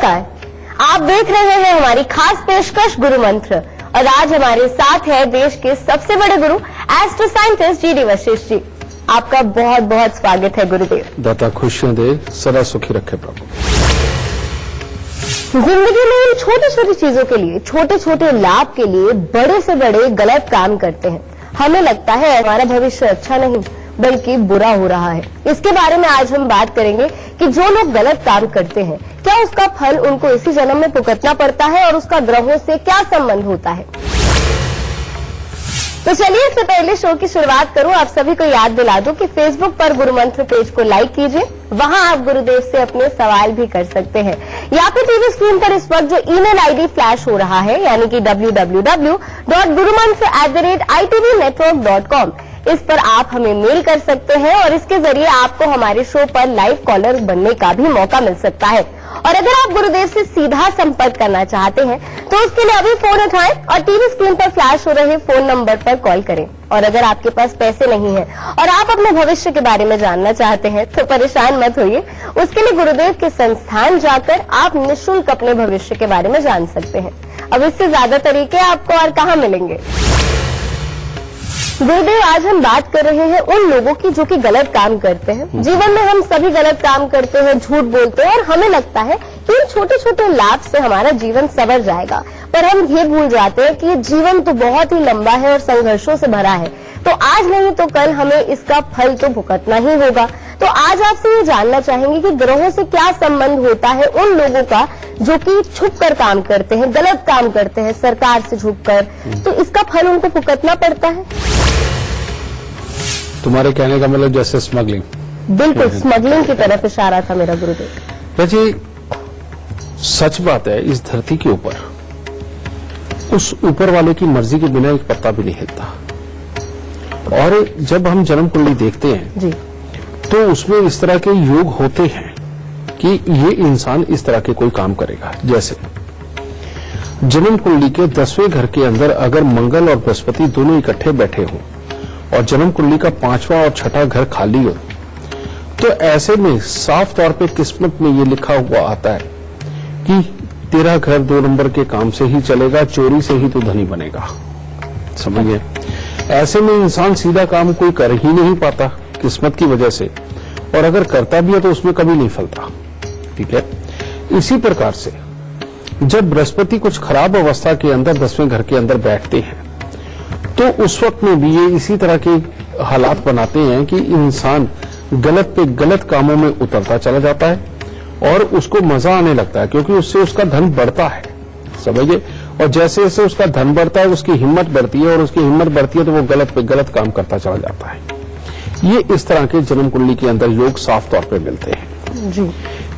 नमस्कार, आप देख रहे हैं हमारी खास पेशकश गुरु मंत्र और आज हमारे साथ है देश के सबसे बड़े गुरु astro scientist G D Vashishtha ji. आपका बहुत बहुत स्वागत है गुरुदेव। दाता खुशियां दे, सदा सुखी रखे प्रभु। जिंदगी में इन छोटी छोटी चीजों के लिए, छोटे छोटे लाभ के लिए बड़े से बड़े गलत काम करते हैं। हमें लगता है हमारा भविष्य अच्छा नहीं बल्कि बुरा हो रहा है। इसके बारे में आज हम बात करेंगे कि जो लोग गलत काम करते हैं क्या उसका फल उनको इसी जन्म में भुगतना पड़ता है और उसका ग्रहों से क्या संबंध होता है। तो चलिए इससे पहले शो की शुरुआत करूं, आप सभी को याद दिला दूं कि फेसबुक पर गुरु मंत्र पेज को लाइक कीजिए, वहां आप गुरुदेव से अपने सवाल भी कर सकते हैं या फिर टीवी स्क्रीन पर इस वक्त जो ईमेल आईडी फ्लैश हो रहा है यानी कि www.gurumantra@itvnetwork.com, इस पर आप हमें मेल कर सकते हैं और इसके जरिए आपको हमारे शो पर लाइव कॉलर बनने का भी मौका मिल सकता है। और अगर आप गुरुदेव से सीधा संपर्क करना चाहते हैं तो उसके लिए अभी फोन उठाएं और टीवी स्क्रीन पर फ्लैश हो रहे फोन नंबर पर कॉल करें। और अगर आपके पास पैसे नहीं हैं और आप अपने भविष्य के बारे में जानना चाहते हैं तो परेशान मत होइए, उसके लिए गुरुदेव के संस्थान जाकर आप निःशुल्क अपने भविष्य के बारे में जान सकते हैं। अब इससे ज्यादा तरीके आपको और कहाँ मिलेंगे। गुरुदेव, आज हम बात कर रहे हैं उन लोगों की जो कि गलत काम करते हैं। जीवन में हम सभी गलत काम करते हैं, झूठ बोलते हैं और हमें लगता है कि इन छोटे छोटे लाभ से हमारा जीवन संवर जाएगा, पर हम ये भूल जाते हैं कि ये जीवन तो बहुत ही लंबा है और संघर्षों से भरा है। तो आज नहीं तो कल हमें इसका फल तो भुगतना ही होगा। तो आज आपसे ये जानना चाहेंगे कि ग्रहों से क्या संबंध होता है उन लोगों का जो कि छुपकर काम करते हैं, गलत काम करते हैं, सरकार से छुपकर, तो इसका फल उनको भुगतना पड़ता है। तुम्हारे कहने का मतलब जैसे स्मगलिंग, बिल्कुल स्मगलिंग की तरफ इशारा था मेरा गुरुदेव। जी सच बात है, इस धरती के ऊपर उस ऊपर वाले की मर्जी के बिना एक पत्ता भी नहीं हिलता। और जब हम जन्म कुंडली देखते हैं जी, तो उसमें इस तरह के योग होते हैं कि ये इंसान इस तरह के कोई काम करेगा। जैसे जन्म कुंडली के 10वें घर के अंदर अगर मंगल और बृहस्पति दोनों इकट्ठे बैठे हों और जन्म कुंडली का 5वां और 6ठा घर खाली हो, तो ऐसे में साफ तौर पे किस्मत में ये लिखा हुआ आता है कि तेरा घर 2 नंबर के काम से ही चलेगा, चोरी से ही तू धनी बनेगा। समझिए, ऐसे में इंसान सीधा काम कोई कर ही नहीं पाता किस्मत की वजह से, और अगर करता भी है तो उसमें कभी नहीं फलता। ठीक है, इसी प्रकार से जब बृहस्पति कुछ खराब अवस्था के अंदर 10वें घर के अंदर बैठते हैं तो उस वक्त में भी ये इसी तरह के हालात बनाते हैं कि इंसान गलत पे गलत कामों में उतरता चला जाता है और उसको मजा आने लगता है क्योंकि उससे उसका धन बढ़ता है। समझिए, और जैसे जैसे उसका धन बढ़ता है उसकी हिम्मत बढ़ती है और उसकी हिम्मत बढ़ती है तो वो गलत पे गलत काम करता चला जाता है। ये इस तरह के जन्म कुंडली के अंदर योग साफ तौर पे मिलते हैं जी।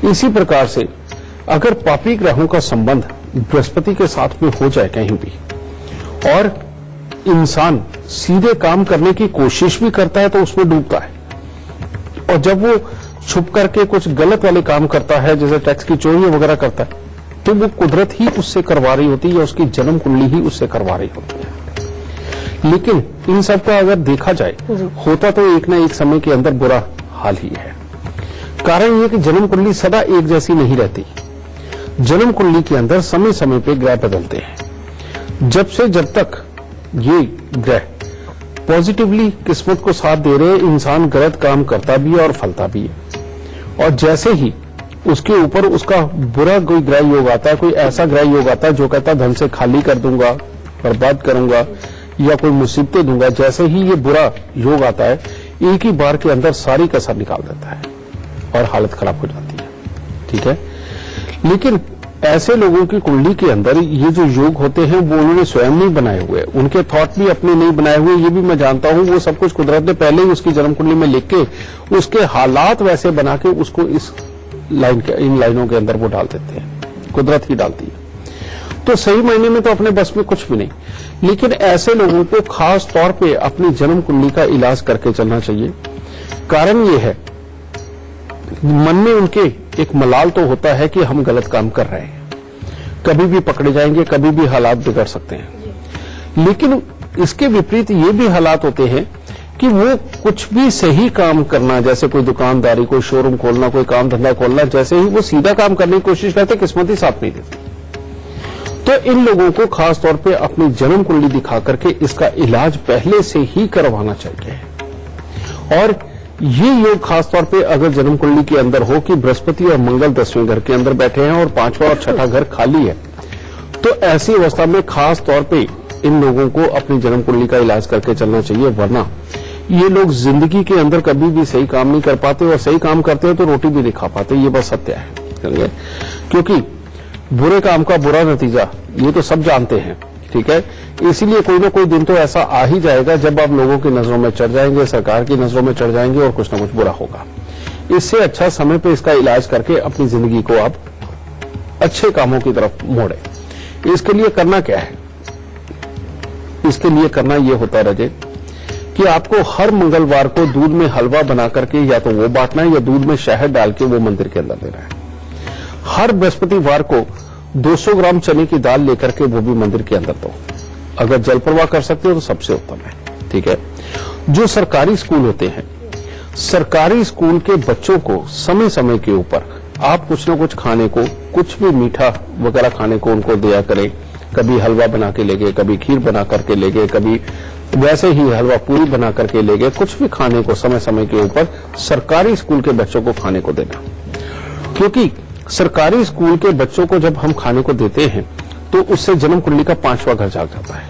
इसी प्रकार से अगर पापी ग्रहों का संबंध बृहस्पति के साथ में हो जाए कहीं भी और इंसान सीधे काम करने की कोशिश भी करता है तो उसमें डूबता है, और जब वो छुप करके कुछ गलत वाले काम करता है जैसे टैक्स की चोरी वगैरह करता है तो वो कुदरत ही उससे करवा रही होती है या उसकी जन्म कुंडली ही उससे करवा रही होती है। लेकिन इन सब का अगर देखा जाए होता तो एक न एक समय के अंदर बुरा हाल ही है। कारण यह कि जन्म कुंडली सदा एक जैसी नहीं रहती। जन्म कुंडली के अंदर समय समय पे ग्रह बदलते हैं। जब तक ये ग्रह पॉजिटिवली किस्मत को साथ दे रहे, इंसान गलत काम करता भी है और फलता भी है। और जैसे ही उसके ऊपर उसका बुरा कोई ग्रह योग आता है, कोई ऐसा ग्रह योग आता है जो कहता है धन से खाली कर दूंगा, बर्बाद करूंगा या कोई मुसीबतें दूंगा, जैसे ही ये बुरा योग आता है एक ही बार के अंदर सारी कसर निकाल देता है और हालत खराब हो जाती है। ठीक है, लेकिन ऐसे लोगों की कुंडली के अंदर ये जो योग होते हैं वो उन्होंने स्वयं नहीं बनाए हुए, उनके थॉट भी अपने नहीं बनाए हुए, ये भी मैं जानता हूं। वो सब कुछ कुदरत ने पहले ही उसकी जन्म कुंडली में लिख के उसके हालात वैसे बना के उसको इस इन लाइनों के अंदर वो डाल देते हैं, कुदरत ही डालती है। तो सही मायने में तो अपने बस में कुछ भी नहीं, लेकिन ऐसे लोगों को खास तौर पे अपनी जन्म कुंडली का इलाज करके चलना चाहिए। कारण ये है, मन में उनके एक मलाल तो होता है कि हम गलत काम कर रहे हैं, कभी भी पकड़े जाएंगे, कभी भी हालात बिगड़ सकते हैं। लेकिन इसके विपरीत ये भी हालात होते हैं कि वो कुछ भी सही काम करना, जैसे कोई दुकानदारी, कोई शोरूम खोलना, कोई काम धंधा खोलना, जैसे ही वो सीधा काम करने की कोशिश करते, किस्मत ही साथ नहीं देती। तो इन लोगों को खास तौर पे अपनी जन्म कुंडली दिखा करके इसका इलाज पहले से ही करवाना चाहिए। और ये योग खास तौर पे अगर जन्म कुंडली के अंदर हो कि बृहस्पति और मंगल 10वें घर के अंदर बैठे हैं और 5वां और 6ठा घर खाली है, तो ऐसी अवस्था में खास तौर पे इन लोगों को अपनी जन्म कुंडली का इलाज करके चलना चाहिए, वरना ये लोग जिंदगी के अंदर कभी भी सही काम नहीं कर पाते, और सही काम करते हैं तो रोटी भी नहीं खा पाते। ये बस सत्य है, क्योंकि बुरे काम का बुरा नतीजा ये तो सब जानते हैं, ठीक है। इसीलिए कोई ना कोई दिन तो ऐसा आ ही जाएगा जब आप लोगों की नजरों में चढ़ जाएंगे, सरकार की नजरों में चढ़ जाएंगे और कुछ ना कुछ बुरा होगा। इससे अच्छा समय पे इसका इलाज करके अपनी जिंदगी को आप अच्छे कामों की तरफ मोड़े। इसके लिए करना क्या है? इसके लिए करना ये होता रहे कि आपको हर मंगलवार को दूध में हलवा बना करके या तो वो बांटना है या दूध में शहद डाल के वो मंदिर के अंदर देना है। हर बृहस्पतिवार को 200 ग्राम चने की दाल लेकर के वो भी मंदिर के अंदर दो। अगर जल प्रवाह कर सकते हो तो सबसे उत्तम है, ठीक है। जो सरकारी स्कूल होते हैं, सरकारी स्कूल के बच्चों को समय समय के ऊपर आप कुछ न कुछ खाने को, कुछ भी मीठा वगैरह खाने को उनको दिया करें। कभी हलवा बना के ले गए, कभी खीर बना करके ले गए, कभी वैसे ही हलवा पूरी बना करके ले गए। कुछ भी खाने को समय समय के ऊपर सरकारी स्कूल के बच्चों को खाने को देना, क्योंकि सरकारी स्कूल के बच्चों को जब हम खाने को देते हैं तो उससे जन्म कुंडली का 5वां घर जाग जाता है।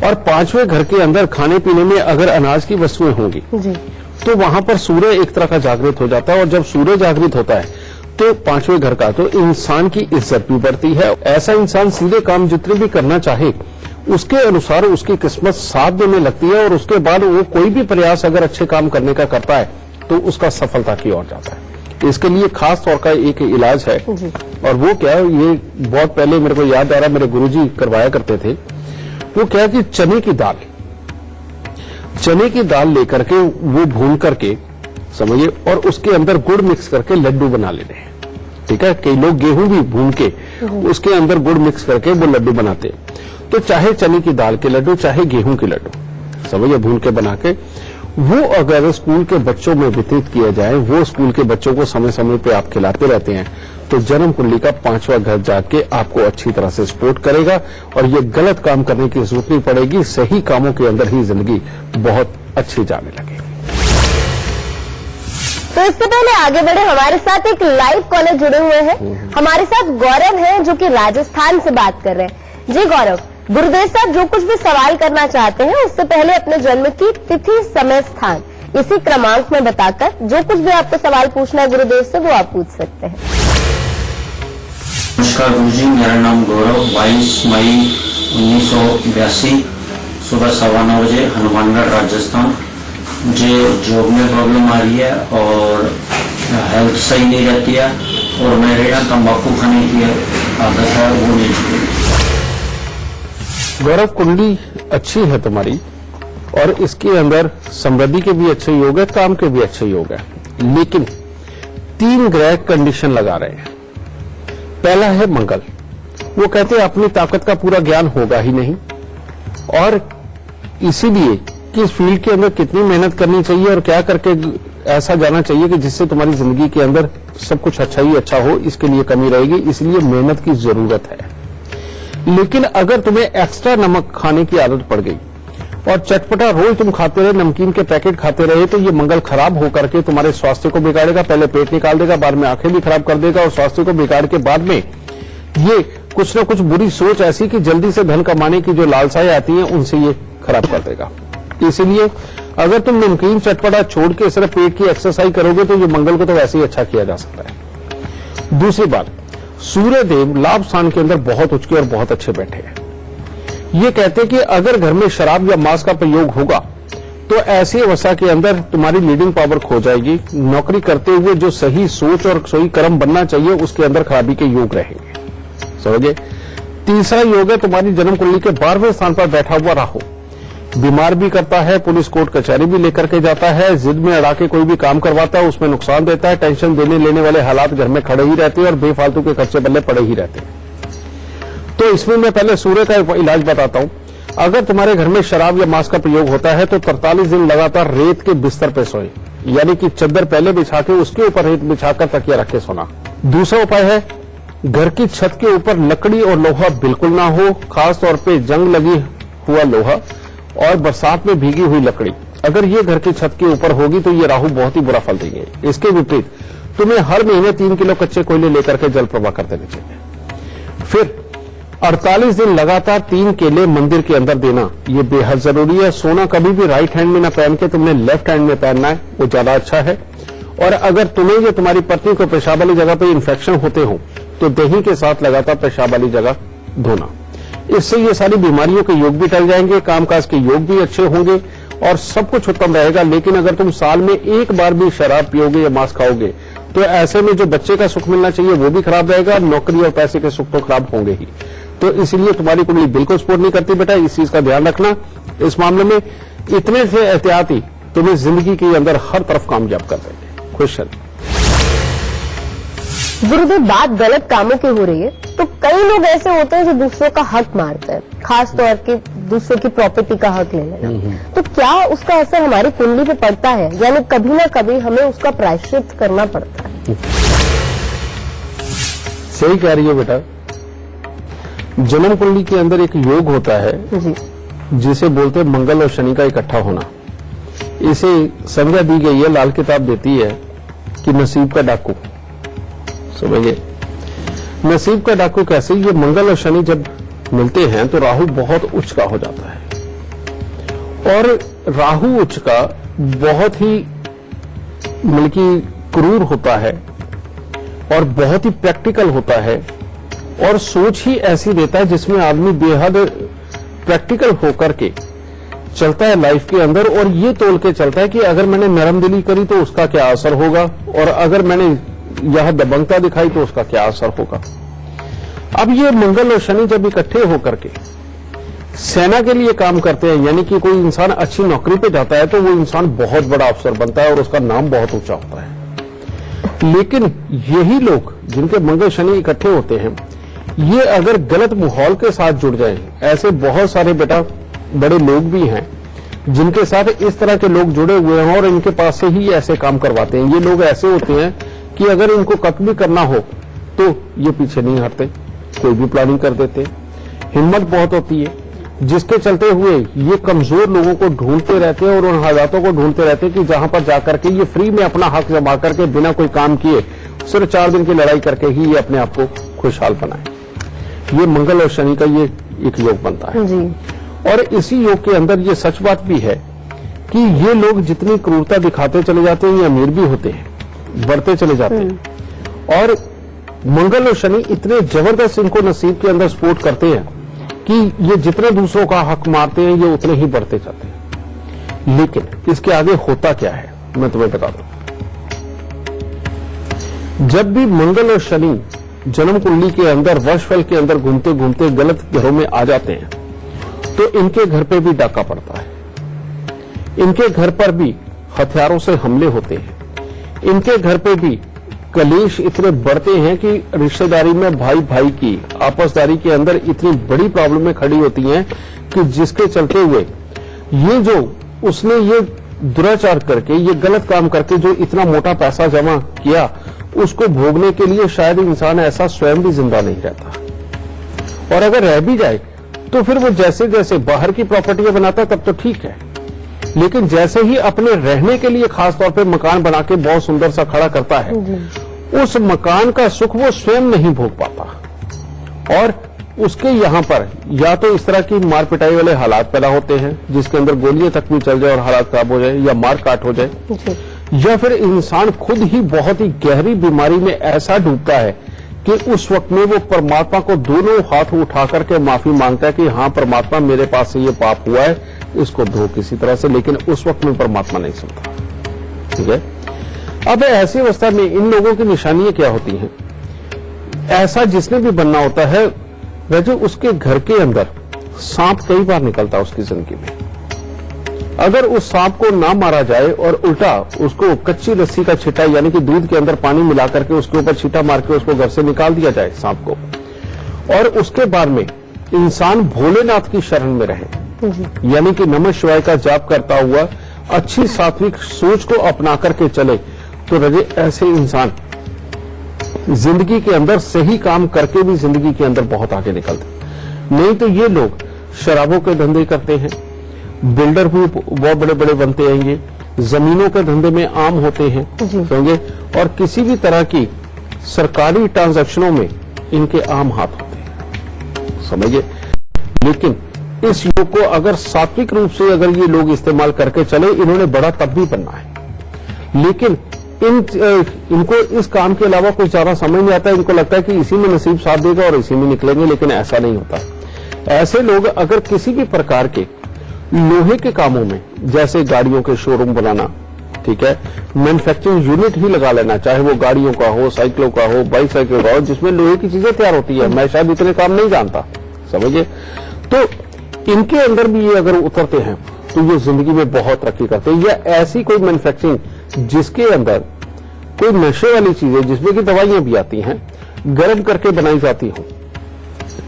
और 5वें घर के अंदर खाने पीने में अगर अनाज की वस्तुएं होंगी तो वहां पर सूर्य एक तरह का जागृत हो जाता है, और जब सूर्य जागृत होता है तो 5वें घर का तो इंसान की इज्जत भी बढ़ती है। ऐसा इंसान सीधे काम जितने भी करना चाहे उसके अनुसार उसकी किस्मत साथ देने लगती है, और उसके बाद वो कोई भी प्रयास अगर अच्छे काम करने का करता है तो उसका सफलता की ओर जाता है। इसके लिए खास तौर का एक इलाज है, और वो क्या है, ये बहुत पहले मेरे को याद आ रहा, मेरे गुरुजी करवाया करते थे। वो क्या है कि चने की दाल लेकर के वो भून करके, समझिए, और उसके अंदर गुड़ मिक्स करके लड्डू बना लेने हैं, ठीक है। कई लोग गेहूं भी भून के उसके अंदर गुड़ मिक्स करके वो लड्डू बनाते हैं। तो चाहे चने की दाल के लड्डू, चाहे गेहूं के लड्डू, समझिए, भून के बना के वो अगर स्कूल के बच्चों में वितरित किया जाए, वो स्कूल के बच्चों को समय समय पे आप खिलाते रहते हैं, तो जन्म कुंडली का 5वां घर जाग के आपको अच्छी तरह से सपोर्ट करेगा, और ये गलत काम करने की जरूरत नहीं पड़ेगी। सही कामों के अंदर ही जिंदगी बहुत अच्छी जाने लगेगी। तो इससे पहले आगे बढ़े, हमारे साथ एक लाइव कॉलर जुड़े हुए हैं। हमारे साथ गौरव हैं जो कि राजस्थान से बात कर रहे हैं। जी गौरव, गुरुदेव साहब जो कुछ भी सवाल करना चाहते हैं उससे पहले अपने जन्म की तिथि, समय, स्थान इसी क्रमांक में बताकर जो कुछ भी आपको सवाल पूछना है गुरुदेव से वो आप पूछ सकते हैं। नमस्कार गुरुजी, मेरा नाम गौरव। 22 मई 1982 सुबह 9:15 बजे, हनुमानगढ़, राजस्थान। मुझे जॉब में प्रॉब्लम आ रही है और हेल्थ सही नहीं रहती है, और मेरे यहाँ तंबाकू खाने की आदत है, वो नहीं छूटी। गौरव, कुंडली अच्छी है तुम्हारी, और इसके अंदर समृद्धि के भी अच्छे योग है, काम के भी अच्छे योग है, लेकिन 3 ग्रह कंडीशन लगा रहे हैं। पहला है मंगल। वो कहते हैं अपनी ताकत का पूरा ज्ञान होगा ही नहीं, और इसीलिए कि इस फील्ड के अंदर कितनी मेहनत करनी चाहिए और क्या करके ऐसा जाना चाहिए कि जिससे तुम्हारी जिंदगी के अंदर सब कुछ अच्छा ही अच्छा हो, इसके लिए कमी रहेगी। इसलिए मेहनत की जरूरत है। लेकिन अगर तुम्हें एक्स्ट्रा नमक खाने की आदत पड़ गई और चटपटा रोज तुम खाते रहे, नमकीन के पैकेट खाते रहे, तो ये मंगल खराब होकर के तुम्हारे स्वास्थ्य को बिगाड़ेगा। पहले पेट निकाल देगा, बाद में आंखें भी खराब कर देगा, और स्वास्थ्य को बिगाड़ के बाद में ये कुछ न कुछ बुरी सोच ऐसी कि जल्दी से धन कमाने की जो लालसाएं आती हैं उनसे ये खराब कर देगा। इसीलिए अगर तुम नमकीन चटपटा छोड़ के सिर्फ पेट की एक्सरसाइज करोगे तो ये मंगल को तो वैसे ही अच्छा किया जा सकता है। दूसरी बात, सूर्य देव लाभ स्थान के अंदर बहुत उच्च और बहुत अच्छे बैठे हैं। ये कहते हैं कि अगर घर में शराब या मांस का प्रयोग होगा तो ऐसी अवस्था के अंदर तुम्हारी लीडिंग पावर खो जाएगी। नौकरी करते हुए जो सही सोच और सही कर्म बनना चाहिए उसके अंदर खराबी के योग रहेंगे, समझे। तीसरा योग है तुम्हारी जन्म कुंडली के 12वें स्थान पर बैठा हुआ राहु। बीमार भी करता है, पुलिस कोर्ट कचहरी भी लेकर के जाता है, जिद में अड़ा के कोई भी काम करवाता है, उसमें नुकसान देता है, टेंशन देने लेने वाले हालात घर में खड़े ही रहते हैं और बेफालतू के खर्चे बल्ले पड़े ही रहते हैं। तो इसमें मैं पहले सूर्य का इलाज बताता हूं। अगर तुम्हारे घर में शराब या मांस का प्रयोग होता है तो 43 दिन लगातार रेत के बिस्तर पर सोए, यानी कि चद्दर पहले बिछा के उसके ऊपर रेत बिछाकर तकिया रख के सोना। दूसरा उपाय है, घर की छत के ऊपर लकड़ी और लोहा बिल्कुल ना हो, खास तौर पे जंग लगी हुआ लोहा और बरसात में भीगी हुई लकड़ी। अगर ये घर की छत के ऊपर होगी तो ये राहु बहुत ही बुरा फल देंगे। इसके विपरीत तुम्हें हर महीने 3 किलो कच्चे कोयले लेकर के जल प्रवाह कर देने चाहिए। फिर 48 दिन लगातार 3 केले मंदिर के अंदर देना, ये बेहद जरूरी है। सोना कभी भी राइट हैंड में ना पहन के तुमने लेफ्ट हैंड में पहनना है, वो ज्यादा अच्छा है। और अगर तुम्हें या तुम्हारी पत्नी को पेशाब वाली जगह पे इन्फेक्शन होते हो तो दही के साथ लगातार पेशाब वाली जगह धोना। इससे ये सारी बीमारियों के योग भी टल जाएंगे, कामकाज के योग भी अच्छे होंगे और सब कुछ उत्तम रहेगा। लेकिन अगर तुम साल में एक बार भी शराब पियोगे या मांस खाओगे तो ऐसे में जो बच्चे का सुख मिलना चाहिए वो भी खराब रहेगा, नौकरी और पैसे के सुख तो खराब होंगे ही। तो इसलिए तुम्हारी कुंडली बिल्कुल सपोर्ट नहीं करती बेटा, इस चीज का ध्यान रखना। इस मामले में इतने से एहतियाती तुम्हें जिंदगी के अंदर हर तरफ कामयाब कर देंगे। खुश रहिए। गुरुदेव, बात गलत कामों की हो रही है तो कई लोग ऐसे होते हैं जो दूसरों का हक मारते हैं, खास तौर के दूसरों की प्रॉपर्टी का हक ले लेना। तो क्या उसका असर हमारी कुंडली पे पड़ता है, यानी कभी ना कभी हमें उसका प्रायश्चित करना पड़ता है? सही कह रही है बेटा। जन्म कुंडली के अंदर एक योग होता है जी, जिसे बोलते हैं मंगल और शनि का इकट्ठा होना। इसे संज्ञा दी गई है, लाल किताब देती है कि नसीब का डाकू। समझिए, नसीब का डाकू कैसे? ये मंगल और शनि जब मिलते हैं तो राहु बहुत उच्च का हो जाता है और राहु उच्च का बहुत ही बल्कि क्रूर होता है और बहुत ही प्रैक्टिकल होता है और सोच ही ऐसी देता है जिसमें आदमी बेहद प्रैक्टिकल होकर के चलता है लाइफ के अंदर और ये तोल के चलता है कि अगर मैंने नरम दिली करी तो उसका क्या असर होगा और अगर मैंने यह दबंगता दिखाई तो उसका क्या असर होगा। अब ये मंगल और शनि जब इकट्ठे होकर के सेना के लिए काम करते हैं, यानी कि कोई इंसान अच्छी नौकरी पे जाता है तो वो इंसान बहुत बड़ा अफसर बनता है और उसका नाम बहुत ऊंचा होता है। लेकिन यही लोग जिनके मंगल शनि इकट्ठे होते हैं, ये अगर गलत माहौल के साथ जुड़ जाए, ऐसे बहुत सारे बेटा बड़े लोग भी हैं जिनके साथ इस तरह के लोग जुड़े हुए हैं और इनके पास से ही ऐसे काम करवाते हैं। ये लोग ऐसे होते हैं कि अगर इनको कत्ल भी करना हो तो ये पीछे नहीं हटते, कोई भी प्लानिंग कर देते। हिम्मत बहुत होती है, जिसके चलते हुए ये कमजोर लोगों को ढूंढते रहते हैं और उन हालातों को ढूंढते रहते हैं कि जहां पर जाकर के ये फ्री में अपना हक जमा करके बिना कोई काम किए सिर्फ 4 दिन की लड़ाई करके ही ये अपने आप को खुशहाल बनाए। ये मंगल और शनि का ये एक योग बनता है जी। और इसी योग के अंदर ये सच बात भी है कि ये लोग जितनी क्रूरता दिखाते चले जाते हैं ये अमीर भी होते हैं, बढ़ते चले जाते हैं और मंगल और शनि इतने जबरदस्त इनको नसीब के अंदर सपोर्ट करते हैं कि ये जितने दूसरों का हक मारते हैं ये उतने ही बढ़ते जाते हैं। लेकिन इसके आगे होता क्या है मैं तुम्हें बता दूं। जब भी मंगल और शनि जन्म कुंडली के अंदर वर्षफल के अंदर घूमते घूमते गलत घरों में आ जाते हैं तो इनके घर पे भी डाका पड़ता है, इनके घर पर भी हथियारों से हमले होते हैं, इनके घर पे भी कलेश इतने बढ़ते हैं कि रिश्तेदारी में भाई भाई की आपसदारी के अंदर इतनी बड़ी प्रॉब्लमें खड़ी होती हैं कि जिसके चलते हुए ये जो उसने ये दुराचार करके ये गलत काम करके जो इतना मोटा पैसा जमा किया उसको भोगने के लिए शायद इंसान ऐसा स्वयं भी जिंदा नहीं रहता और अगर रह भी जाए तो फिर वो जैसे जैसे बाहर की प्रॉपर्टियां बनाता तब तो ठीक है, लेकिन जैसे ही अपने रहने के लिए खास तौर पे मकान बना के बहुत सुंदर सा खड़ा करता है उस मकान का सुख वो स्वयं नहीं भोग पाता और उसके यहाँ पर या तो इस तरह की मार पिटाई वाले हालात पैदा होते हैं जिसके अंदर गोलियां तक भी चल जाए और हालात खराब हो जाए या मार काट हो जाए या फिर इंसान खुद ही बहुत ही गहरी बीमारी में ऐसा डूबता है कि उस वक्त में वो परमात्मा को दोनों हाथ उठा करके माफी मांगता है कि हाँ परमात्मा मेरे पास से ये पाप हुआ है, इसको धो किसी तरह से, लेकिन उस वक्त में परमात्मा नहीं सुनता। ठीक है, अब ऐसी अवस्था में इन लोगों की निशानियां क्या होती हैं? ऐसा जिसने भी बनना होता है वैसे उसके घर के अंदर सांप कई बार निकलता है उसकी जिंदगी में। अगर उस सांप को ना मारा जाए और उल्टा उसको कच्ची लस्सी का छिटा यानी कि दूध के अंदर पानी मिला करके उसके ऊपर छींटा मार के उसको घर से निकाल दिया जाए सांप को, और उसके बाद में इंसान भोलेनाथ की शरण में रहे, यानी कि नमः शिवाय का जाप करता हुआ अच्छी सात्विक सोच को अपना करके चले, तो रजे ऐसे इंसान जिंदगी के अंदर सही काम करके भी जिंदगी के अंदर बहुत आगे निकलते। नहीं तो ये लोग शराबों के धंधे करते हैं, बिल्डर भी बहुत बड़े बड़े बनते हैं, ये जमीनों के धंधे में आम होते हैं, समझे, और किसी भी तरह की सरकारी ट्रांजैक्शनों में इनके आम हाथ होते हैं, समझिए। लेकिन इस योग को अगर सात्विक रूप से अगर ये लोग इस्तेमाल करके चले, इन्होंने बड़ा तब भी बनना है। लेकिन इनको इस काम के अलावा कुछ ज्यादा समझ नहीं आता। इनको लगता है कि इसी में नसीब साथ देगा और इसी में निकलेंगे, लेकिन ऐसा नहीं होता। ऐसे लोग अगर किसी भी प्रकार के लोहे के कामों में, जैसे गाड़ियों के शोरूम बनाना, ठीक है, मैन्युफैक्चरिंग यूनिट ही लगा लेना, चाहे वो गाड़ियों का हो, साइकिलों का हो, बाइसाइकिल का हो, जिसमें लोहे की चीजें तैयार होती है। मैं शायद इतने काम नहीं जानता, समझिए। तो इनके अंदर भी ये अगर उतरते हैं तो ये जिंदगी में बहुत तरक्की करते हैं। या ऐसी कोई मैन्युफैक्चरिंग जिसके अंदर कोई नशे वाली चीजें, जिसमें की दवाइयां भी आती हैं, गर्म करके बनाई जाती हो,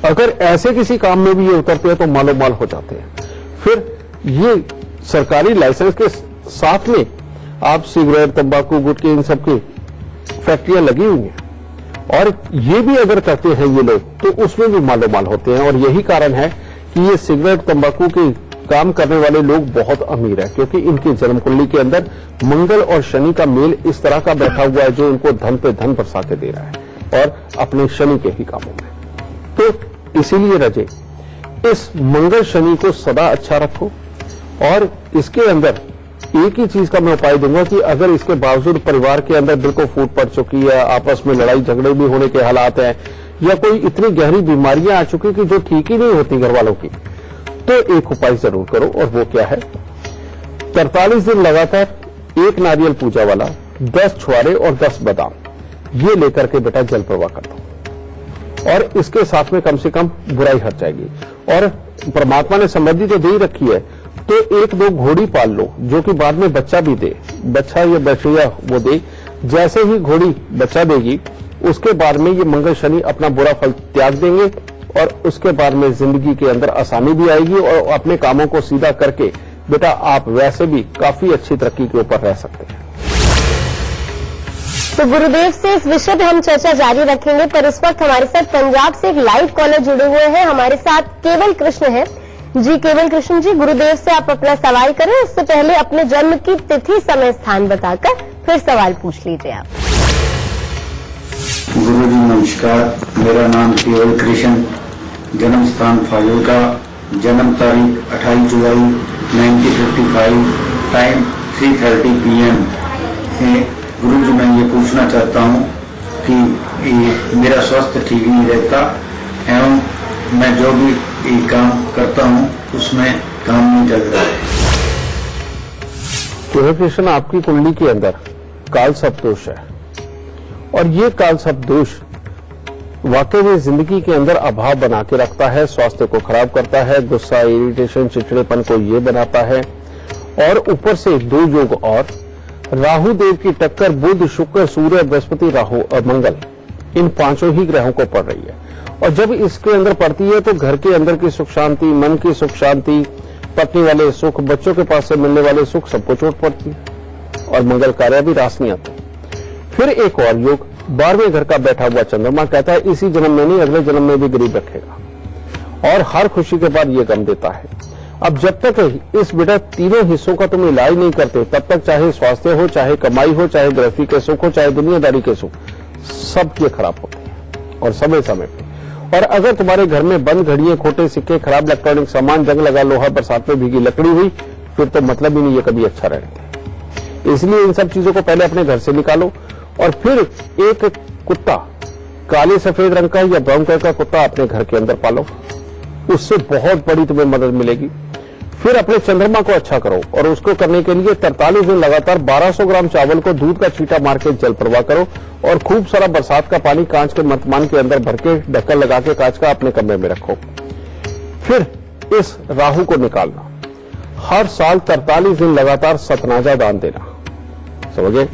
अगर ऐसे किसी काम में भी ये उतरते हैं तो मालो माल हो जाते हैं। फिर ये सरकारी लाइसेंस के साथ में आप सिगरेट, तंबाकू, गुटखे, इन सब की फैक्ट्रियां लगी हुई हैं, और ये भी अगर करते हैं ये लोग, तो उसमें भी मालो माल होते हैं। और यही कारण है कि ये सिगरेट, तंबाकू के काम करने वाले लोग बहुत अमीर हैं, क्योंकि इनकी जन्म कुंडली के अंदर मंगल और शनि का मेल इस तरह का बैठा हुआ है, जो इनको धन पे धन बरसा के दे रहा है, और अपने शनि के ही कामों में। तो इसीलिए रजे इस मंगल शनि को सदा अच्छा रखो। और इसके अंदर एक ही चीज का मैं उपाय दूंगा कि अगर इसके बावजूद परिवार के अंदर बिल्कुल फूट पड़ चुकी है, आपस में लड़ाई झगड़े भी होने के हालात हैं, या कोई इतनी गहरी बीमारियां आ चुकी कि जो ठीक ही नहीं होती घर वालों की, तो एक उपाय जरूर करो। और वो क्या है, 43 दिन लगातार एक नारियल पूजा वाला, 10 छुआरे और 10 बादाम ये लेकर के बेटा जल प्रवाह कर दो, और इसके साथ में कम से कम बुराई हट जाएगी। और परमात्मा ने समृद्धि तो दे ही रखी है, तो 1-2 घोड़ी पाल लो, जो कि बाद में बच्चा भी दे, बच्चा या बछिया वो दे। जैसे ही घोड़ी बच्चा देगी, उसके बाद में ये मंगल शनि अपना बुरा फल त्याग देंगे, और उसके बाद में जिंदगी के अंदर आसानी भी आएगी, और अपने कामों को सीधा करके बेटा आप वैसे भी काफी अच्छी तरक्की के ऊपर रह सकते हैं। तो गुरुदेव से इस विषय पे हम चर्चा जारी रखेंगे, पर इस वक्त हमारे साथ पंजाब से एक लाइव कॉलर जुड़े हुए हैं। हमारे साथ केवल कृष्ण है जी। केवल कृष्ण जी, गुरुदेव से आप अपना सवाल करें, उससे पहले अपने जन्म की तिथि, समय, स्थान बताकर फिर सवाल पूछ लीजिए आप। गुरु जी नमस्कार, मेरा नाम केवल कृष्ण, जन्म स्थान फाजिल्का, जन्म तारीख 28 जुलाई 1955, टाइम 3:30 PM है। गुरु जी मैं ये पूछना चाहता हूँ कि मेरा स्वास्थ्य ठीक नहीं रहता, एवं मैं जो भी काम करता हूँ उसमें काम नहीं चल रहा है। केवल कृष्ण, आपकी कुंडली के अंदर काल सर्प दोष है, और ये काल सर्प दोष वाकई में जिंदगी के अंदर अभाव बना के रखता है, स्वास्थ्य को खराब करता है, गुस्सा, इरिटेशन, चिड़चिड़ेपन को ये बनाता है। और ऊपर से 2 योग और राहु देव की टक्कर बुध, शुक्र, सूर्य, बृहस्पति, राहु और मंगल, इन 5 ही ग्रहों को पड़ रही है। और जब इसके अंदर पड़ती है तो घर के अंदर की सुख शांति, मन की सुख शांति, पत्नी वाले सुख, बच्चों के पास से मिलने वाले सुख, सबको चोट पड़ती है, और मंगल कार्य भी रास नहीं आते। फिर एक और योग, 12वें घर का बैठा हुआ चंद्रमा कहता है इसी जन्म में नहीं अगले जन्म में भी गरीब रखेगा, और हर खुशी के बाद ये गम देता है। अब जब तक इस बेटा तीनों हिस्सों का तुम इलाज नहीं करते, तब तक चाहे स्वास्थ्य हो, चाहे कमाई हो, चाहे गृहस्थी के सुख हो, चाहे दुनियादारी के सुख, सब ये खराब होते हैं, और समय समय पे। और अगर तुम्हारे घर में बंद घड़ियां, खोटे सिक्के, खराब इलेक्ट्रॉनिक सामान, जंग लगा लोहा, बरसात में भीगी लकड़ी हुई, फिर तो मतलब ही नहीं ये कभी अच्छा रहेगा। इसलिए इन सब चीजों को पहले अपने घर से निकालो, और फिर एक कुत्ता काले सफेद रंग का या ब्राउन कलर का कुत्ता अपने घर के अंदर पालो, उससे बहुत बड़ी तुम्हें मदद मिलेगी। फिर अपने चंद्रमा को अच्छा करो, और उसको करने के लिए 43 दिन लगातार 1200 ग्राम चावल को दूध का छींटा मार के जल प्रवाह करो, और खूब सारा बरसात का पानी कांच के मर्तमान के अंदर भर के ढक्कन लगा के कांच का अपने कमरे में रखो। फिर इस राहु को निकालना, हर साल 43 दिन लगातार सतनाजा दान देना, समझे।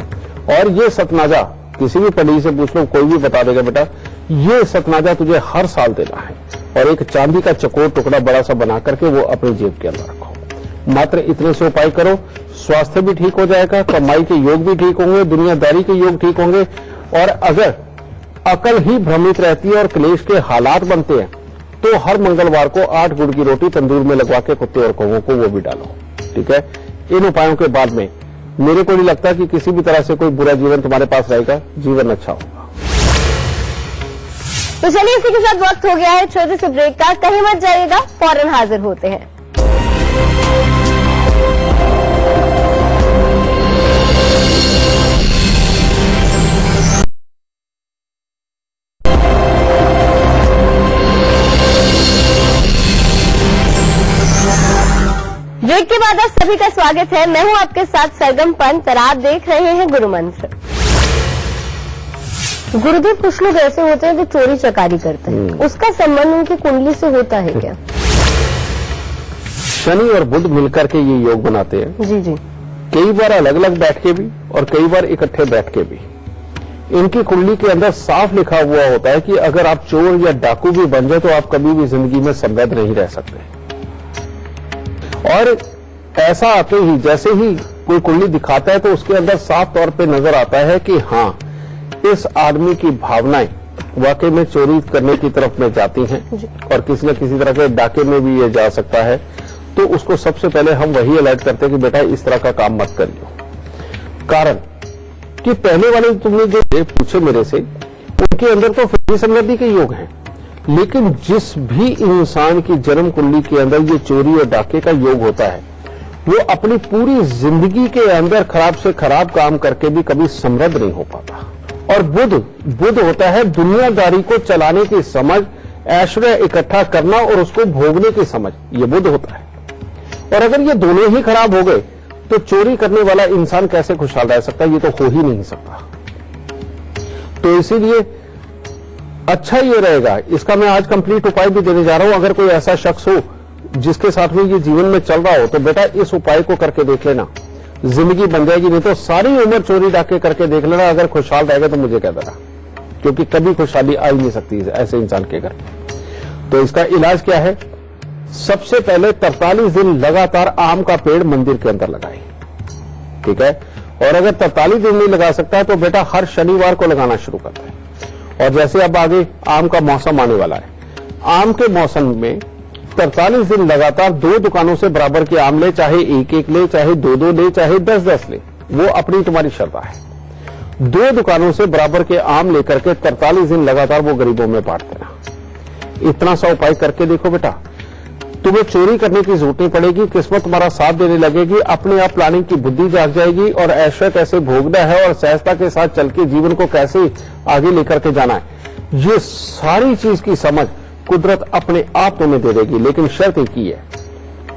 और ये सतनाजा किसी भी पंडित से पूछ लो, कोई भी बता देगा बेटा ये सतनाजा तुझे हर साल देना है। और एक चांदी का चकोर टुकड़ा बड़ा सा बना करके वो अपनी जेब के अंदर रखो। मात्र इतने से उपाय करो, स्वास्थ्य भी ठीक हो जाएगा, कमाई के योग भी ठीक होंगे, दुनियादारी के योग ठीक होंगे। और अगर अकल ही भ्रमित रहती है और क्लेश के हालात बनते हैं तो हर मंगलवार को 8 गुड़ की रोटी तंदूर में लगवा के कुत्ते और कौवों को वो भी डालो। ठीक है, इन उपायों के बाद में मेरे को नहीं लगता कि किसी भी तरह से कोई बुरा जीवन तुम्हारे पास रहेगा, जीवन अच्छा होगा। तो चलिए इसी के साथ वक्त हो गया है छोटे से ब्रेक का, कहीं मत जाइएगा, फौरन हाजिर होते हैं। ब्रेक के बाद आप सभी का स्वागत है। मैं हूं आपके साथ सरगम पंत और आप देख रहे हैं गुरु मंत्र। गुरुदेव, कुछ लोग ऐसे होते हैं जो चोरी चकारी करते हैं, उसका संबंध उनकी कुंडली से होता है क्या? शनि और बुध मिलकर के ये योग बनाते हैं। जी जी। कई बार अलग अलग बैठ के भी और कई बार इकट्ठे बैठ के भी। इनकी कुंडली के अंदर साफ लिखा हुआ होता है कि अगर आप चोर या डाकू भी बन जाए तो आप कभी भी जिंदगी में समृद्ध नहीं रह सकते। और ऐसा आते ही जैसे ही कोई कुंडली दिखाता है तो उसके अंदर साफ तौर पे नजर आता है कि हाँ, इस आदमी की भावनाएं वाकई में चोरी करने की तरफ में जाती हैं और किसी न किसी तरह के डाके में भी ये जा सकता है। तो उसको सबसे पहले हम वही अलर्ट करते हैं कि बेटा इस तरह का काम मत करियो। कारण कि पहले वाले तुमने जो पूछे मेरे से, उनके अंदर तो फिर समृद्धि के योग हैं, लेकिन जिस भी इंसान की जन्म कुंडली के अंदर ये चोरी और डाके का योग होता है वो अपनी पूरी जिंदगी के अंदर खराब से खराब काम करके भी कभी समृद्ध नहीं हो पाता। और बुध होता है दुनियादारी को चलाने की समझ, ऐश्वर्य इकट्ठा करना और उसको भोगने की समझ, ये बुध होता है। और अगर ये दोनों ही खराब हो गए तो चोरी करने वाला इंसान कैसे खुशहाल रह सकता है? ये तो हो ही नहीं सकता। तो इसीलिए अच्छा ये रहेगा, इसका मैं आज कंप्लीट उपाय भी देने जा रहा हूं। अगर कोई ऐसा शख्स हो जिसके साथ में ये जीवन में चल रहा हो तो बेटा इस उपाय को करके देख लेना, जिंदगी बन जाएगी। नहीं तो सारी उम्र चोरी डाके करके देख लेना, अगर खुशहाल रहेगा तो मुझे कह देना, क्योंकि कभी खुशहाली आ ही नहीं सकती ऐसे इंसान के घर। तो इसका इलाज क्या है? सबसे पहले 43 दिन लगातार आम का पेड़ मंदिर के अंदर लगाए। ठीक है, और अगर 43 दिन नहीं लगा सकता तो बेटा हर शनिवार को लगाना शुरू करता है। और जैसे अब आगे आम का मौसम आने वाला है, आम के मौसम में 43 दिन लगातार 2 दुकानों से बराबर के आम ले, चाहे 1-1 ले, चाहे 2-2 ले, चाहे 10-10 ले, वो अपनी तुम्हारी श्रद्धा है। 2 दुकानों से बराबर के आम लेकर के 43 दिन लगातार वो गरीबों में बांट देना। इतना सा उपाय करके देखो बेटा, तुम्हें चोरी करने की जरूरत नहीं पड़ेगी, किस्मत तुम्हारा साथ देने लगेगी, अपने आप प्लानिंग की बुद्धि जाग जाएगी और ऐश्वर्य कैसे भोगना है और सहजता के साथ चल के जीवन को कैसे आगे लेकर के जाना है, ये सारी चीज की समझ कुदरत अपने आप तुम्हें दे देगी। लेकिन शर्त एक ही है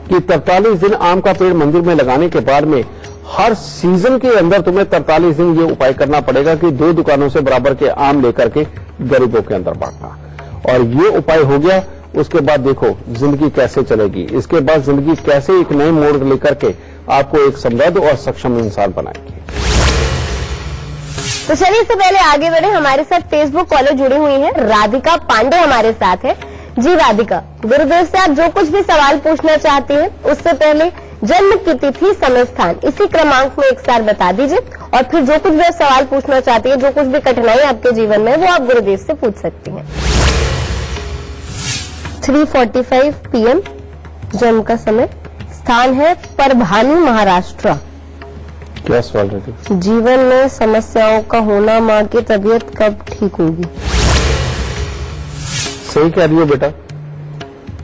कि 43 दिन आम का पेड़ मंदिर में लगाने के बाद में हर सीजन के अंदर तुम्हें 43 दिन ये उपाय करना पड़ेगा कि 2 दुकानों से बराबर के आम लेकर के गरीबों के अंदर बांटना। और ये उपाय हो गया, उसके बाद देखो जिंदगी कैसे चलेगी। इसके बाद जिंदगी कैसे एक नए मोड़ लेकर के आपको एक समृद्ध और सक्षम इंसान बनाएगी। तो चलिए इससे पहले आगे बढ़े, हमारे साथ फेसबुक कॉलर जुड़ी हुई है, राधिका पांडे हमारे साथ है। जी राधिका, गुरुदेव से आप जो कुछ भी सवाल पूछना चाहती हैं उससे पहले जन्म की तिथि, समय, स्थान इसी क्रमांक में एक साथ बता दीजिए और फिर जो कुछ भी आप सवाल पूछना चाहती है, जो कुछ भी कठिनाई आपके जीवन में वो आप गुरुदेव से पूछ सकती हैं। 3:45 PM जन्म का समय, स्थान है परभानी, महाराष्ट्र। क्या सवाल है? जीवन में समस्याओं का होना, माँ की तबीयत कब ठीक होगी? सही कह रही हो बेटा,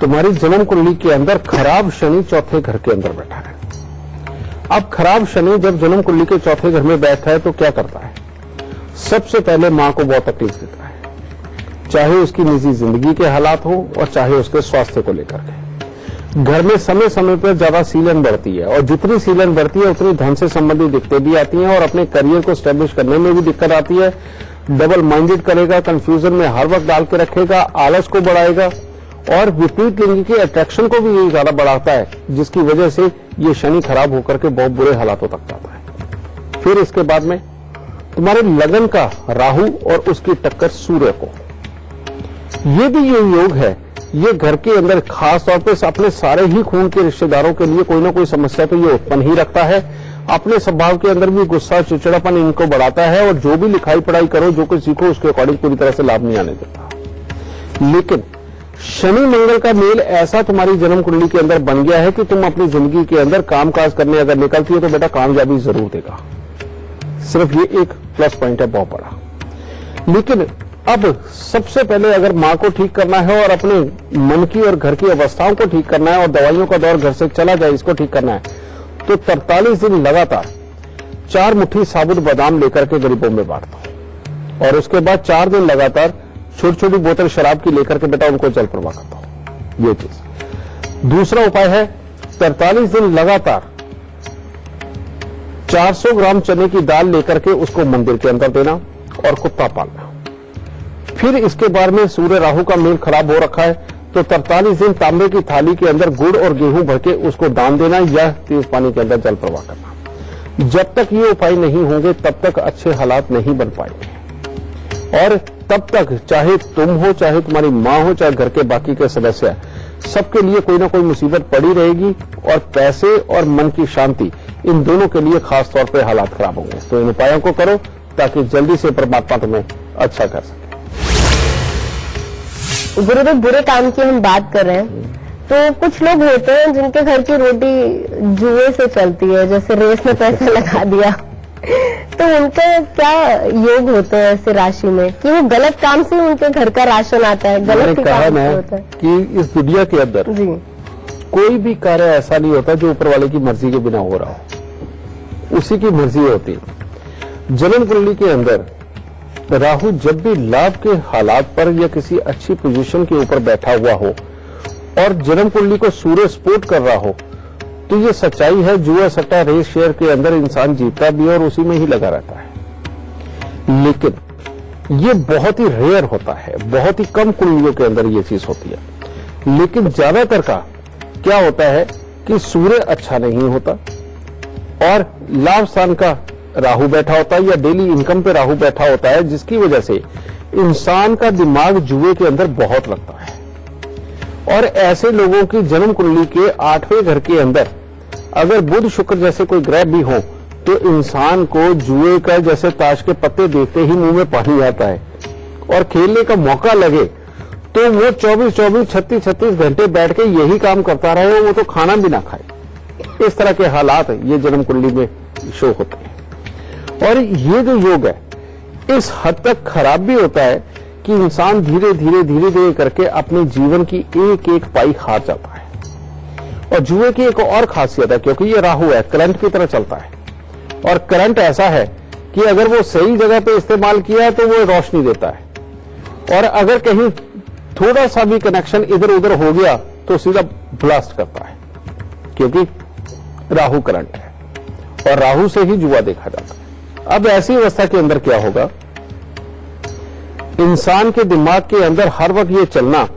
तुम्हारी जन्म कुंडली के अंदर खराब शनि चौथे घर के अंदर बैठा है। अब खराब शनि जब जन्म कुंडली के चौथे घर में बैठा है तो क्या करता है? सबसे पहले मां को बहुत तकलीफ देता है, चाहे उसकी निजी जिंदगी के हालात हो और चाहे उसके स्वास्थ्य को लेकर के। घर में समय समय पर ज्यादा सीलन बढ़ती है और जितनी सीलन बढ़ती है उतनी धन से संबंधित दिक्कतें भी आती हैं और अपने करियर को स्टैब्लिश करने में भी दिक्कत आती है। डबल माइंडेड करेगा, कंफ्यूजन में हर वक्त डाल के रखेगा, आलस को बढ़ाएगा और विपरीत लिंग के अट्रैक्शन को भी ये ज्यादा बढ़ाता है, जिसकी वजह से ये शनि खराब होकर के बहुत बुरे हालातों तक जाता है। फिर इसके बाद में तुम्हारे लगन का राहु और उसकी टक्कर सूर्य को, ये भी ये योग है ये घर के अंदर खास तौर पे अपने सारे ही खून के रिश्तेदारों के लिए कोई ना कोई समस्या तो ये उत्पन्न ही रखता है। अपने स्वभाव के अंदर भी गुस्सा चिड़चिड़ापन इनको बढ़ाता है और जो भी लिखाई पढ़ाई करो, जो कुछ सीखो, उसके अकॉर्डिंग पूरी तरह से लाभ नहीं आने देता। लेकिन शनि मंगल का मेल ऐसा तुम्हारी जन्म कुंडली के अंदर बन गया है कि तुम अपनी जिंदगी के अंदर कामकाज करने अगर निकलती हो तो बेटा कामयाबी जरूर देगा। सिर्फ ये एक प्लस पॉइंट है बहुत बड़ा। लेकिन अब सबसे पहले अगर मां को ठीक करना है और अपने मन की और घर की अवस्थाओं को ठीक करना है और दवाइयों का दौर घर से चला जाए इसको ठीक करना है, तो 43 दिन लगातार 4 मुट्ठी साबुत बादाम लेकर के गरीबों में बांटता हूं और उसके बाद 4 दिन लगातार छोटी छोटी बोतल शराब की लेकर के बेटा उनको जल प्रवाह करता हूं। ये चीज। दूसरा उपाय है 43 दिन लगातार 400 ग्राम चने की दाल लेकर के उसको मंदिर के अंदर देना और कुत्ता पालना। फिर इसके बाद में सूर्य राहु का मेल खराब हो रखा है तो 43 दिन तांबे की थाली के अंदर गुड़ और गेहूं भर के उसको दान देना या तेज पानी के अंदर जल प्रवाह करना। जब तक ये उपाय नहीं होंगे तब तक अच्छे हालात नहीं बन पाएंगे और तब तक चाहे तुम हो, चाहे तुम्हारी मां हो, चाहे घर के बाकी के सदस्य, सबके लिए कोई ना कोई मुसीबत पड़ी रहेगी और पैसे और मन की शांति इन दोनों के लिए खास तौर पर हालात खराब होंगे। तो इन उपायों को करो ताकि जल्दी से परमात्मा तुम्हें अच्छा कर सके। गुरुदेव, बुरे काम की हम बात कर रहे हैं तो कुछ लोग होते हैं जिनके घर की रोटी जुए से चलती है, जैसे रेस में पैसा लगा दिया, तो उनका क्या योग होता है ऐसे राशि में कि वो गलत काम से उनके घर का राशन आता है, गलत काम से होता है? कि इस दुनिया के अंदर जी कोई भी कार्य ऐसा नहीं होता जो ऊपर वाले की मर्जी के बिना हो रहा हो, उसी की मर्जी होती है। जन्म कुंडली के अंदर राहु जब भी लाभ के हालात पर या किसी अच्छी पोजीशन के ऊपर बैठा हुआ हो और जन्म कुंडली को सूर्य सपोर्ट कर रहा हो तो ये सच्चाई है, जुआ सट्टा रेस शेयर के अंदर इंसान जीतता भी और उसी में ही लगा रहता है। लेकिन ये बहुत ही रेयर होता है, बहुत ही कम कुंडलियों के अंदर ये चीज होती है। लेकिन ज्यादातर का क्या होता है कि सूर्य अच्छा नहीं होता और लाभ स्थान का राहु बैठा होता है या डेली इनकम पे राहु बैठा होता है, जिसकी वजह से इंसान का दिमाग जुए के अंदर बहुत लगता है। और ऐसे लोगों की जन्म कुंडली के 8वें घर के अंदर अगर बुध शुक्र जैसे कोई ग्रह भी हो तो इंसान को जुए का जैसे ताश के पत्ते देखते ही मुंह में पानी आता है और खेलने का मौका लगे तो वो 24-24, 36-36 घंटे बैठ के यही काम करता रहे, वो तो खाना भी ना खाए। इस तरह के हालात ये जन्म कुंडली में शो होते हैं। और ये जो योग है इस हद तक खराब भी होता है कि इंसान धीरे धीरे करके अपने जीवन की एक एक पाई हार जाता है। और जुए की एक और खासियत है, क्योंकि ये राहु है, करंट की तरह चलता है और करंट ऐसा है कि अगर वो सही जगह पे इस्तेमाल किया है तो वो रोशनी देता है और अगर कहीं थोड़ा सा भी कनेक्शन इधर उधर हो गया तो सीधा ब्लास्ट करता है, क्योंकि राहु करंट है और राहु से ही जुआ देखा जाता है। अब ऐसी अवस्था के अंदर क्या होगा, इंसान के दिमाग के अंदर हर वक्त ये चलना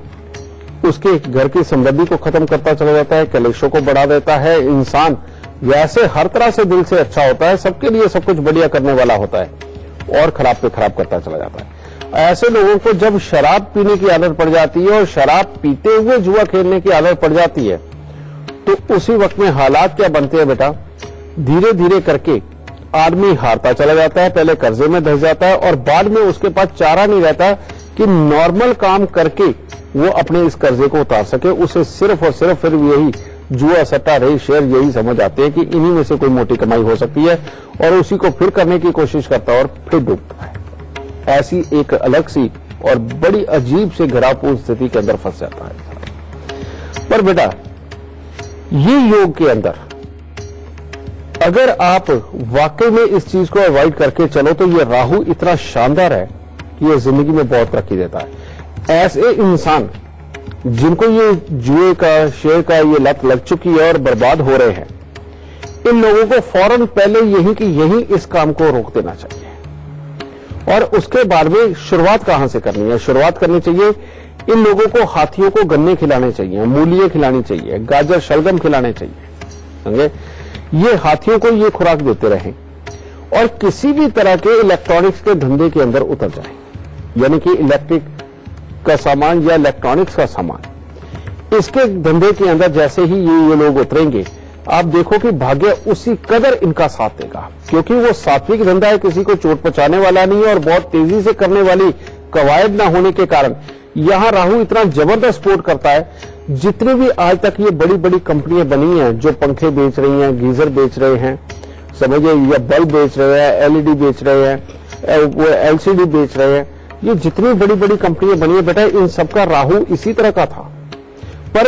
उसके घर की समृद्धि को खत्म करता चला जाता है, कलेशों को बढ़ा देता है। इंसान वैसे हर तरह से दिल से अच्छा होता है, सबके लिए सब कुछ बढ़िया करने वाला होता है और खराब पे खराब करता चला जाता है। ऐसे लोगों को जब शराब पीने की आदत पड़ जाती है और शराब पीते हुए जुआ खेलने की आदत पड़ जाती है तो उसी वक्त में हालात क्या बनते हैं बेटा, धीरे धीरे करके आदमी हारता चला जाता है, पहले कर्जे में धंस जाता है और बाद में उसके पास चारा नहीं रहता कि नॉर्मल काम करके वो अपने इस कर्जे को उतार सके। उसे सिर्फ और सिर्फ फिर यही जुआ सट्टा रेस शेयर यही समझ आते हैं कि इन्हीं में से कोई मोटी कमाई हो सकती है और उसी को फिर करने की कोशिश करता है और फिर डूबता है। ऐसी एक अलग सी और बड़ी अजीब से घरापूर्ण स्थिति के अंदर फंस जाता है। पर बेटा ये योग के अंदर अगर आप वाकई में इस चीज को अवॉइड करके चलो तो ये राहु इतना शानदार है कि ये जिंदगी में बहुत तरक्की देता है। ऐसे इंसान जिनको ये जुए का शेयर का ये लत लग चुकी है और बर्बाद हो रहे हैं, इन लोगों को फौरन पहले यही कि यही इस काम को रोक देना चाहिए। और उसके बाद में शुरुआत कहां से करनी है, शुरुआत करनी चाहिए इन लोगों को हाथियों को गन्ने खिलाने चाहिए, मूलियां खिलानी चाहिए, गाजर शलगम खिलाने चाहिए, समझे। ये हाथियों को ये खुराक देते रहें और किसी भी तरह के इलेक्ट्रॉनिक्स के धंधे के अंदर उतर जाएं, यानी कि इलेक्ट्रिक का सामान या इलेक्ट्रॉनिक्स का सामान इसके धंधे के अंदर जैसे ही ये लोग उतरेंगे, आप देखो कि भाग्य उसी कदर इनका साथ देगा, क्योंकि वो सात्विक धंधा है, किसी को चोट पहुंचाने वाला नहीं है और बहुत तेजी से करने वाली कवायद ना होने के कारण यहां राहु इतना जबरदस्त सपोर्ट करता है। जितनी भी आज तक ये बड़ी बड़ी कंपनियां बनी हैं जो पंखे बेच रही हैं, गीजर बेच रहे हैं, समझिए, या बल्ब बेच रहे हैं, एलईडी बेच रहे हैं, वो एलसीडी बेच रहे हैं, ये जितनी बड़ी बड़ी कंपनियां बनी है बेटा, इन सबका राहु इसी तरह का था। पर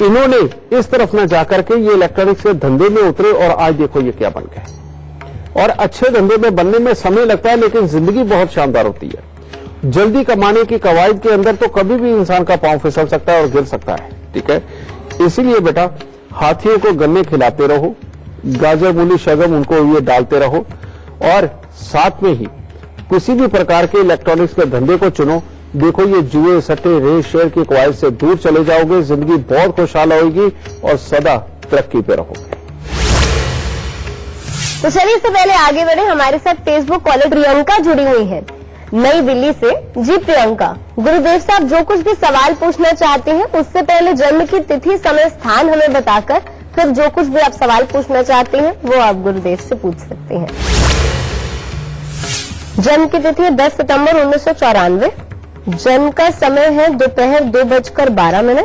इन्होंने इस तरफ न जाकर के ये इलेक्ट्रॉनिक्स के धंधे में उतरे और आज देखो ये क्या बन गए। और अच्छे धंधे में बनने में समय लगता है, लेकिन जिंदगी बहुत शानदार होती है। जल्दी कमाने की कवायद के अंदर तो कभी भी इंसान का पांव फिसल सकता है और गिर सकता है, ठीक है। इसीलिए बेटा हाथियों को गन्ने खिलाते रहो, गाजर मूली शलगम उनको ये डालते रहो, और साथ में ही किसी भी प्रकार के इलेक्ट्रॉनिक्स के धंधे को चुनो। देखो ये जुए सट्टे रेस शेयर की कवायद से दूर चले जाओगे, जिंदगी बहुत खुशहाल होगी और सदा तरक्की पे रहोगे। तो चलिए, इससे पहले आगे बढ़े, हमारे साथ फेसबुक कॉलर प्रियंका जुड़ी हुई है नई दिल्ली से। जी प्रियंका, गुरुदेव साहब जो कुछ भी सवाल पूछना चाहते हैं उससे पहले जन्म की तिथि समय स्थान हमें बताकर फिर जो कुछ भी आप सवाल पूछना चाहते हैं वो आप गुरुदेव से पूछ सकते हैं। जन्म की तिथि 10 सितंबर 1994, जन्म का समय है दोपहर 2:12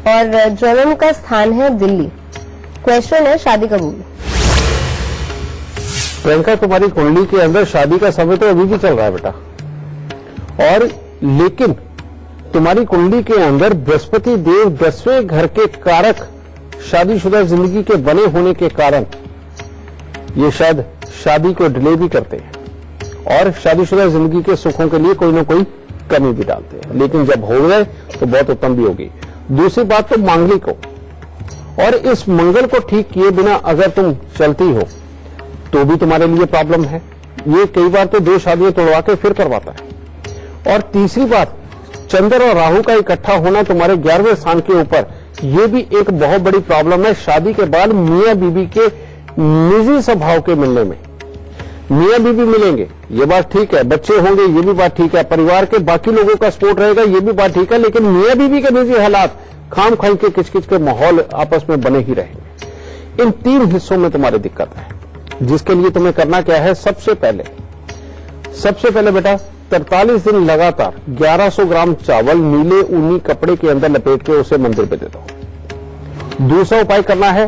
और जन्म का स्थान है दिल्ली। क्वेश्चन है शादी कबूल। प्रियंका, तुम्हारी कुंडली के अंदर शादी का समय तो अभी भी चल रहा है बेटा, और लेकिन तुम्हारी कुंडली के अंदर बृहस्पति देव 10वें घर के कारक शादीशुदा जिंदगी के बने होने के कारण ये शायद शादी को डिले भी करते हैं और शादीशुदा जिंदगी के सुखों के लिए कोई ना कोई कमी भी डालते हैं, लेकिन जब हो गए तो बहुत उत्तम भी होगी। दूसरी बात तो मांगलिक हो, और इस मंगल को ठीक किए बिना अगर तुम चलती हो तो भी तुम्हारे लिए प्रॉब्लम है। ये कई बार तो 2 शादियां तोड़वा के फिर करवाता है। और तीसरी बात, चंद्र और राहु का इकट्ठा होना तुम्हारे 11वें स्थान के ऊपर, ये भी एक बहुत बड़ी प्रॉब्लम है शादी के बाद मियां बीबी के निजी स्वभाव के मिलने में। मियां बीबी मिलेंगे, ये बात ठीक है, बच्चे होंगे, ये भी बात ठीक है, परिवार के बाकी लोगों का सपोर्ट रहेगा, ये भी बात ठीक है, लेकिन मियां बीबी के निजी हालात, खाम खाई के किचकिच के माहौल आपस में बने ही रहेंगे। इन 3 हिस्सों में तुम्हारी दिक्कत है, जिसके लिए तुम्हें करना क्या है। सबसे पहले बेटा 43 दिन लगातार 1100 ग्राम चावल नीले ऊनी कपड़े के अंदर लपेट के उसे मंदिर पे दे दो। दूसरा उपाय करना है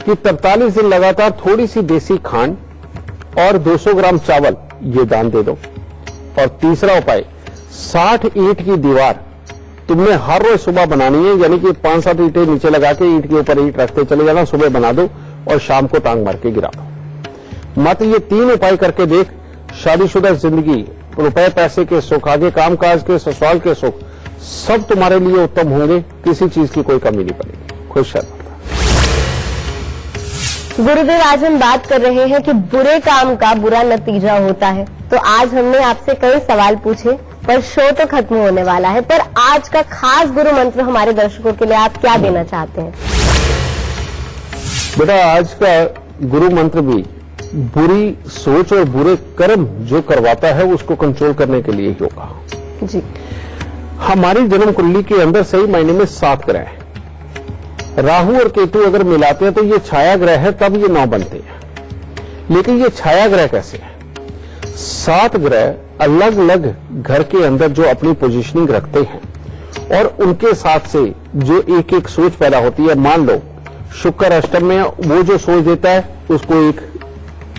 कि 43 दिन लगातार थोड़ी सी देसी खांड और 200 ग्राम चावल ये दान दे दो। और तीसरा उपाय, 60 ईंट की दीवार तुमने हर रोज सुबह बनानी है, यानी कि 5-7 ईंटें नीचे लगा के ईंट के ऊपर ईंट रखते चले जाना, सुबह बना दो और शाम को टांग मार के गिरा दो। मत ये 3 उपाय करके देख, शादीशुदा जिंदगी, रुपए पैसे के सुख, आगे कामकाज के, ससुराल के सुख, सब तुम्हारे लिए उत्तम होंगे, किसी चीज की कोई कमी नहीं पड़ेगी। खुश रहो। गुरुदेव, आज हम बात कर रहे हैं कि बुरे काम का बुरा नतीजा होता है। तो आज हमने आपसे कई सवाल पूछे, पर शो तो खत्म होने वाला है, पर आज का खास गुरु मंत्र हमारे दर्शकों के लिए आप क्या देना चाहते हैं? बेटा, आज का गुरु मंत्र भी बुरी सोच और बुरे कर्म जो करवाता है उसको कंट्रोल करने के लिए ही होगा। जी, हमारी जन्म कुंडली के अंदर सही मायने में 7 ग्रह हैं। राहु और केतु अगर मिलाते हैं तो ये छाया ग्रह है, तब ये 9 बनते हैं। लेकिन ये छाया ग्रह कैसे है? 7 ग्रह अलग अलग घर के अंदर जो अपनी पोजीशनिंग रखते हैं और उनके साथ से जो एक एक सोच पैदा होती है। मान लो शुक्र अष्टम में, वो जो सोच देता है उसको एक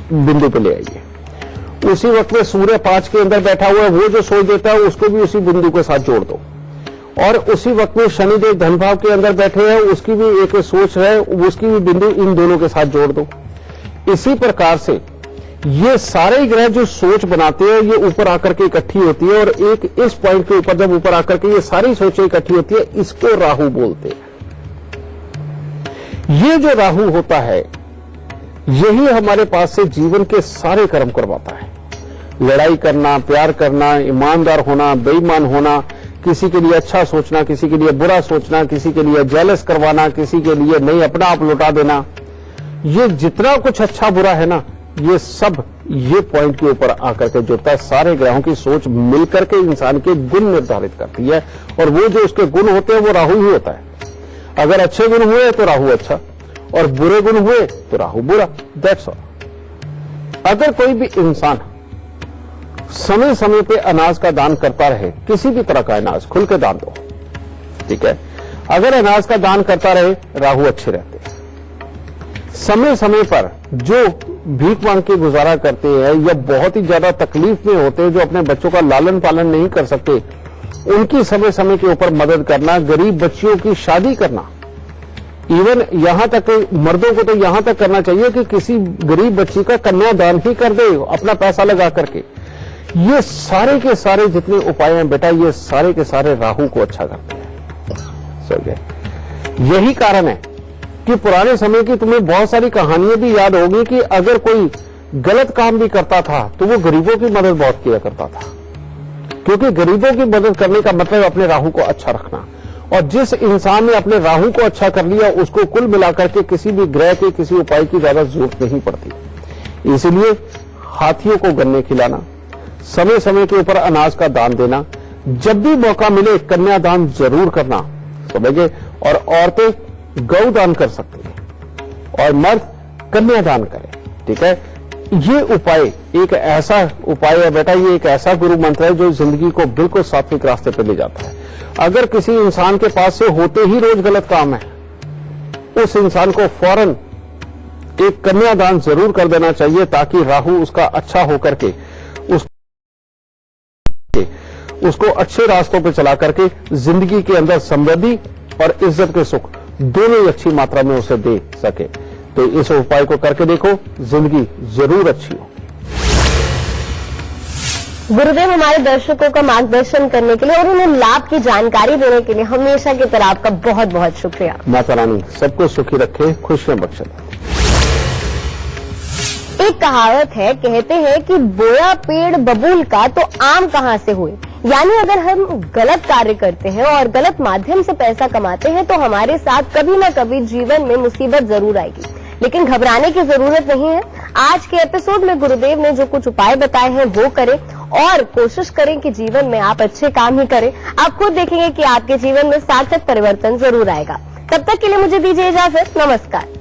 बिंदु पे ले आइए। उसी वक्त में सूर्य 5 के अंदर बैठा हुआ है, वो जो सोच देता है उसको भी उसी बिंदु के साथ जोड़ दो। और उसी वक्त में शनिदेव धन भाव के अंदर बैठे हैं, उसकी भी एक सोच है, उसकी भी बिंदु इन दोनों के साथ जोड़ दो। इसी प्रकार से ये सारे ग्रह जो सोच बनाते हैं ये ऊपर आकर के इकट्ठी होती है, और एक इस पॉइंट के ऊपर जब ऊपर आकर के ये सारी सोचें इकट्ठी होती है, इसको राहु बोलते हैं। ये जो राहु होता है यही हमारे पास से जीवन के सारे कर्म करवाता है। लड़ाई करना, प्यार करना, ईमानदार होना, बेईमान होना, किसी के लिए अच्छा सोचना, किसी के लिए बुरा सोचना, किसी के लिए जेलस करवाना, किसी के लिए नहीं अपना आप लौटा देना, ये जितना कुछ अच्छा बुरा है ना, ये सब ये पॉइंट के ऊपर आकर के जुड़ता है। सारे ग्रहों की सोच मिलकर के इंसान के गुण निर्धारित करती है, और वो जो उसके गुण होते हैं वो राहु ही होता है। अगर अच्छे गुण हुए तो राहु अच्छा, और बुरे गुण हुए तो राहु बुरा। That's all. अगर कोई भी इंसान समय समय पे अनाज का दान करता रहे, किसी भी तरह का अनाज खुल के दान दो, ठीक है। अगर अनाज का दान करता रहे, राहु अच्छे रहते हैं। समय समय पर जो भीख मांग के गुजारा करते हैं या बहुत ही ज्यादा तकलीफ में होते हैं, जो अपने बच्चों का लालन पालन नहीं कर सकते, उनकी समय समय के ऊपर मदद करना, गरीब बच्चियों की शादी करना, इवन यहां तक मर्दों को तो यहां तक करना चाहिए कि किसी गरीब बच्ची का कन्यादान ही कर दे अपना पैसा लगा करके। ये सारे के सारे जितने उपाय हैं बेटा, ये सारे के सारे राहु को अच्छा करते हैं। समझे? यही कारण है कि पुराने समय की तुम्हें बहुत सारी कहानियां भी याद होगी कि अगर कोई गलत काम भी करता था तो वो गरीबों की मदद बहुत किया करता था, क्योंकि गरीबों की मदद करने का मतलब अपने राहु को अच्छा रखना। और जिस इंसान ने अपने राहु को अच्छा कर लिया, उसको कुल मिलाकर के किसी भी ग्रह के किसी उपाय की ज्यादा जरूरत नहीं पड़ती। इसलिए हाथियों को गन्ने खिलाना, समय समय के ऊपर अनाज का दान देना, जब भी मौका मिले कन्यादान जरूर करना, समझे। और औरतें गौदान कर सकती हैं और मर्द कन्यादान करें, ठीक है। ये उपाय एक ऐसा उपाय है बेटा, ये एक ऐसा गुरु मंत्र है जो जिंदगी को बिल्कुल सात्विक रास्ते पर ले जाता है। अगर किसी इंसान के पास से होते ही रोज गलत काम है, उस इंसान को फौरन एक कन्यादान जरूर कर देना चाहिए, ताकि राहु उसका अच्छा होकर के उसको अच्छे रास्तों पर चला करके जिंदगी के अंदर समृद्धि और इज्जत के सुख दोनों ही अच्छी मात्रा में उसे दे सके। तो इस उपाय को करके देखो, जिंदगी जरूर अच्छी हो। गुरुदेव, हमारे दर्शकों का मार्गदर्शन करने के लिए और उन्हें लाभ की जानकारी देने के लिए हमेशा की तरह आपका बहुत बहुत शुक्रिया। माता रानी सबको सुखी रखे, खुशियां बख्शे। एक कहावत है, कहते हैं कि बोया पेड़ बबूल का तो आम कहां से हुए। यानी अगर हम गलत कार्य करते हैं और गलत माध्यम से पैसा कमाते हैं तो हमारे साथ कभी न कभी जीवन में मुसीबत जरूर आएगी, लेकिन घबराने की जरूरत नहीं है। आज के एपिसोड में गुरुदेव ने जो कुछ उपाय बताए हैं वो करें और कोशिश करें कि जीवन में आप अच्छे काम ही करें। आप खुद देखेंगे कि आपके जीवन में सार्थक परिवर्तन जरूर आएगा। तब तक के लिए मुझे दीजिए इजाजत। नमस्कार।